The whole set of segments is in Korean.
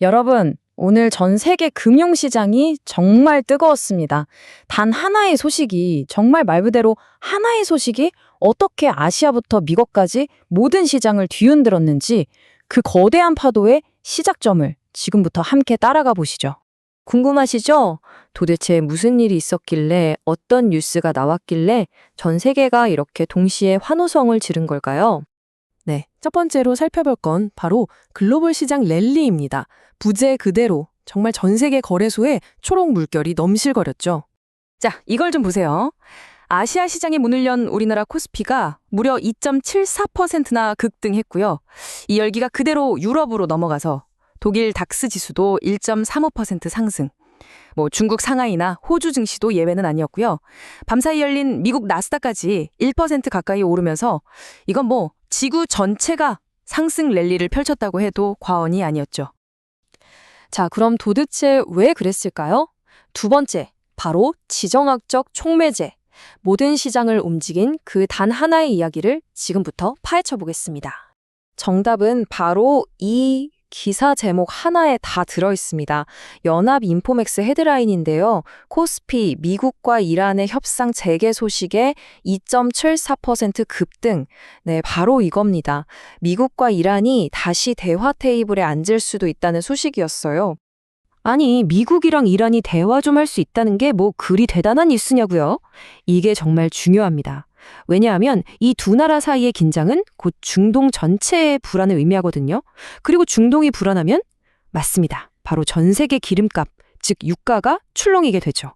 여러분, 오늘 전 세계 금융시장이 정말 뜨거웠습니다. 단 하나의 소식이, 정말 말 그대로 하나의 소식이 어떻게 아시아부터 미국까지 모든 시장을 뒤흔들었는지 그 거대한 파도의 시작점을 지금부터 함께 따라가 보시죠. 궁금하시죠? 도대체 무슨 일이 있었길래 어떤 뉴스가 나왔길래 전 세계가 이렇게 동시에 환호성을 지른 걸까요? 네, 첫 번째로 살펴볼 건 바로 글로벌 시장 랠리입니다. 부재 그대로 정말 전 세계 거래소에 초록 물결이 넘실거렸죠. 자, 이걸 좀 보세요. 아시아 시장에 문을 연 우리나라 코스피가 무려 2.74%나 급등했고요. 이 열기가 그대로 유럽으로 넘어가서 독일 닥스 지수도 1.35% 상승. 중국 상하이나 호주 증시도 예외는 아니었고요. 밤사이 열린 미국 나스닥까지 1% 가까이 오르면서 이건 지구 전체가 상승 랠리를 펼쳤다고 해도 과언이 아니었죠. 자, 그럼 도대체 왜 그랬을까요? 두 번째, 바로 지정학적 촉매제. 모든 시장을 움직인 그 단 하나의 이야기를 지금부터 파헤쳐 보겠습니다. 정답은 바로 이 기사 제목 하나에 다 들어있습니다. 연합 인포맥스 헤드라인인데요. 코스피 미국과 이란의 협상 재개 소식에 2.74% 급등. 네, 바로 이겁니다. 미국과 이란이 다시 대화 테이블에 앉을 수도 있다는 소식이었어요. 아니, 미국이랑 이란이 대화 좀 할 수 있다는 게 그리 대단한 뉴스냐고요? 이게 정말 중요합니다. 왜냐하면 이 두 나라 사이의 긴장은 곧 중동 전체의 불안을 의미하거든요. 그리고 중동이 불안하면 맞습니다. 바로 전 세계 기름값, 즉 유가가 출렁이게 되죠.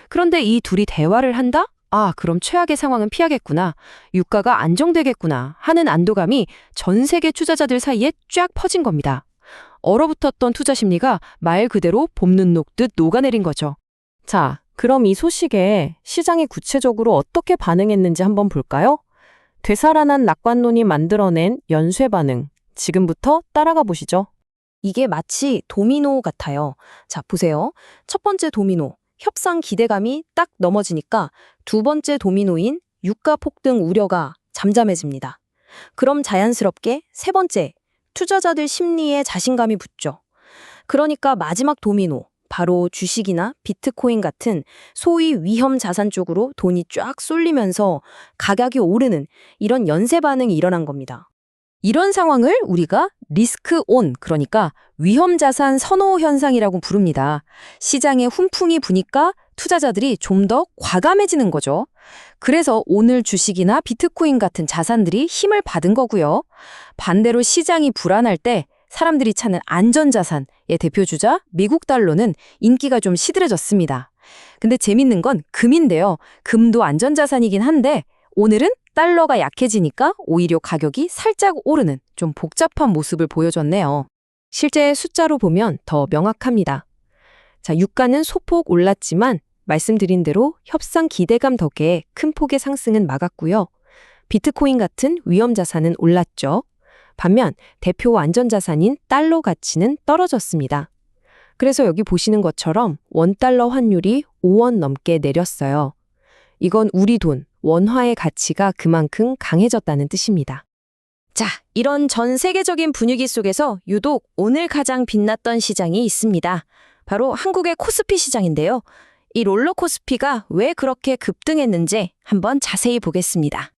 그런데 이 둘이 대화를 한다? 아, 그럼 최악의 상황은 피하겠구나. 유가가 안정되겠구나 하는 안도감이 전 세계 투자자들 사이에 쫙 퍼진 겁니다. 얼어붙었던 투자 심리가 말 그대로 봄눈 녹듯 녹아내린 거죠. 자, 그럼 이 소식에 시장이 구체적으로 어떻게 반응했는지 한번 볼까요? 되살아난 낙관론이 만들어낸 연쇄 반응, 지금부터 따라가 보시죠. 이게 마치 도미노 같아요. 자, 보세요. 첫 번째 도미노, 협상 기대감이 딱 넘어지니까 두 번째 도미노인 유가 폭등 우려가 잠잠해집니다. 그럼 자연스럽게 세 번째, 투자자들 심리에 자신감이 붙죠. 그러니까 마지막 도미노, 바로 주식이나 비트코인 같은 소위 위험 자산 쪽으로 돈이 쫙 쏠리면서 가격이 오르는 이런 연쇄 반응이 일어난 겁니다. 이런 상황을 우리가 리스크 온, 그러니까 위험 자산 선호 현상이라고 부릅니다. 시장에 훈풍이 부니까 투자자들이 좀 더 과감해지는 거죠. 그래서 오늘 주식이나 비트코인 같은 자산들이 힘을 받은 거고요. 반대로 시장이 불안할 때 사람들이 찾는 안전자산의 대표주자 미국 달러는 인기가 좀 시들해졌습니다. 근데 재밌는 건 금인데요. 금도 안전자산이긴 한데 오늘은 달러가 약해지니까 오히려 가격이 살짝 오르는 좀 복잡한 모습을 보여줬네요. 실제 숫자로 보면 더 명확합니다. 자, 유가는 소폭 올랐지만 말씀드린 대로 협상 기대감 덕에 큰 폭의 상승은 막았고요. 비트코인 같은 위험 자산은 올랐죠. 반면 대표 안전자산인 달러 가치는 떨어졌습니다. 그래서 여기 보시는 것처럼 원달러 환율이 5원 넘게 내렸어요. 이건 우리 돈, 원화의 가치가 그만큼 강해졌다는 뜻입니다. 자, 이런 전 세계적인 분위기 속에서 유독 오늘 가장 빛났던 시장이 있습니다. 바로 한국의 코스피 시장인데요. 이 롤러코스피가 왜 그렇게 급등했는지 한번 자세히 보겠습니다.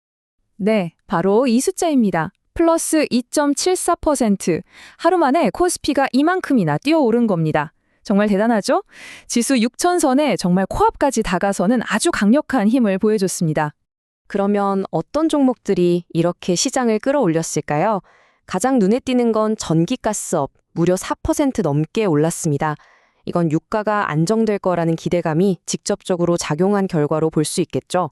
네, 바로 이 숫자입니다. 플러스 2.74%. 하루 만에 코스피가 이만큼이나 뛰어오른 겁니다. 정말 대단하죠? 지수 6천선에 정말 코앞까지 다가서는 아주 강력한 힘을 보여줬습니다. 그러면 어떤 종목들이 이렇게 시장을 끌어올렸을까요? 가장 눈에 띄는 건 전기가스업, 무려 4% 넘게 올랐습니다. 이건 유가가 안정될 거라는 기대감이 직접적으로 작용한 결과로 볼 수 있겠죠.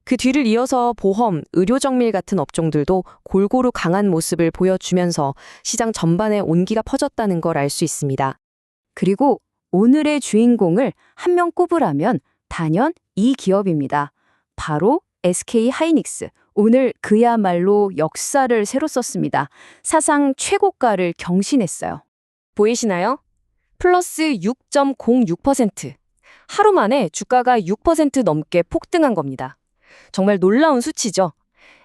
그 뒤를 이어서 보험, 의료정밀 같은 업종들도 골고루 강한 모습을 보여주면서 시장 전반에 온기가 퍼졌다는 걸 알 수 있습니다. 그리고 오늘의 주인공을 한 명 꼽으라면 단연 이 기업입니다. 바로 SK하이닉스. 오늘 그야말로 역사를 새로 썼습니다. 사상 최고가를 경신했어요. 보이시나요? 플러스 6.06%. 하루 만에 주가가 6% 넘게 폭등한 겁니다. 정말 놀라운 수치죠.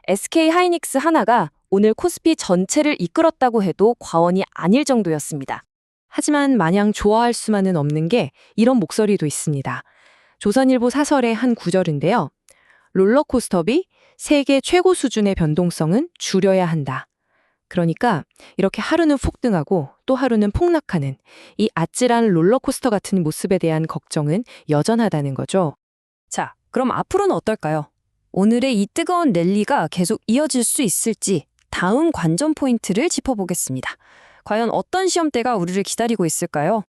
SK하이닉스 하나가 오늘 코스피 전체를 이끌었다고 해도 과언이 아닐 정도였습니다. 하지만 마냥 좋아할 수만은 없는 게 이런 목소리도 있습니다. 조선일보 사설의 한 구절인데요. 롤러코스터비 세계 최고 수준의 변동성은 줄여야 한다. 그러니까 이렇게 하루는 폭등하고 또 하루는 폭락하는 이 아찔한 롤러코스터 같은 모습에 대한 걱정은 여전하다는 거죠. 자, 그럼 앞으로는 어떨까요? 오늘의 이 뜨거운 랠리가 계속 이어질 수 있을지 다음 관전 포인트를 짚어보겠습니다. 과연 어떤 시험대가 우리를 기다리고 있을까요?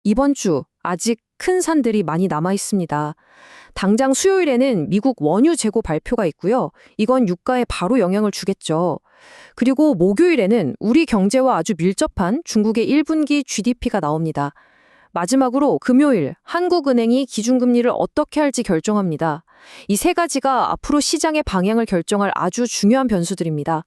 이번 주 아직 큰 산들이 많이 남아 있습니다. 당장 수요일에는 미국 원유 재고 발표가 있고요. 이건 유가에 바로 영향을 주겠죠. 그리고 목요일에는 우리 경제와 아주 밀접한 중국의 1분기 GDP가 나옵니다. 마지막으로 금요일 한국은행이 기준금리를 어떻게 할지 결정합니다. 이 세 가지가 앞으로 시장의 방향을 결정할 아주 중요한 변수들입니다.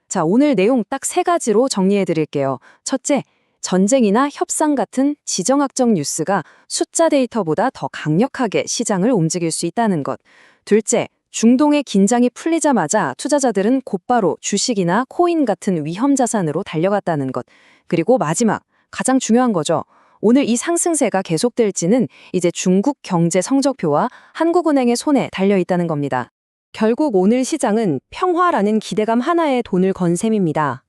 자, 오늘 내용 딱 세 가지로 정리해 드릴게요. 첫째, 전쟁이나 협상 같은 지정학적 뉴스가 숫자 데이터보다 더 강력하게 시장을 움직일 수 있다는 것. 둘째, 중동의 긴장이 풀리자마자 투자자들은 곧바로 주식이나 코인 같은 위험 자산으로 달려갔다는 것. 그리고 마지막, 가장 중요한 거죠. 오늘 이 상승세가 계속될지는 이제 중국 경제 성적표와 한국은행의 손에 달려 있다는 겁니다. 결국 오늘 시장은 평화라는 기대감 하나에 돈을 건 셈입니다.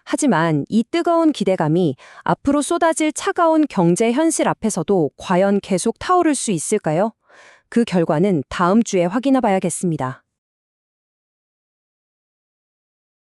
하지만 이 뜨거운 기대감이 앞으로 쏟아질 차가운 경제 현실 앞에서도 과연 계속 타오를 수 있을까요? 그 결과는 다음 주에 확인해 봐야겠습니다.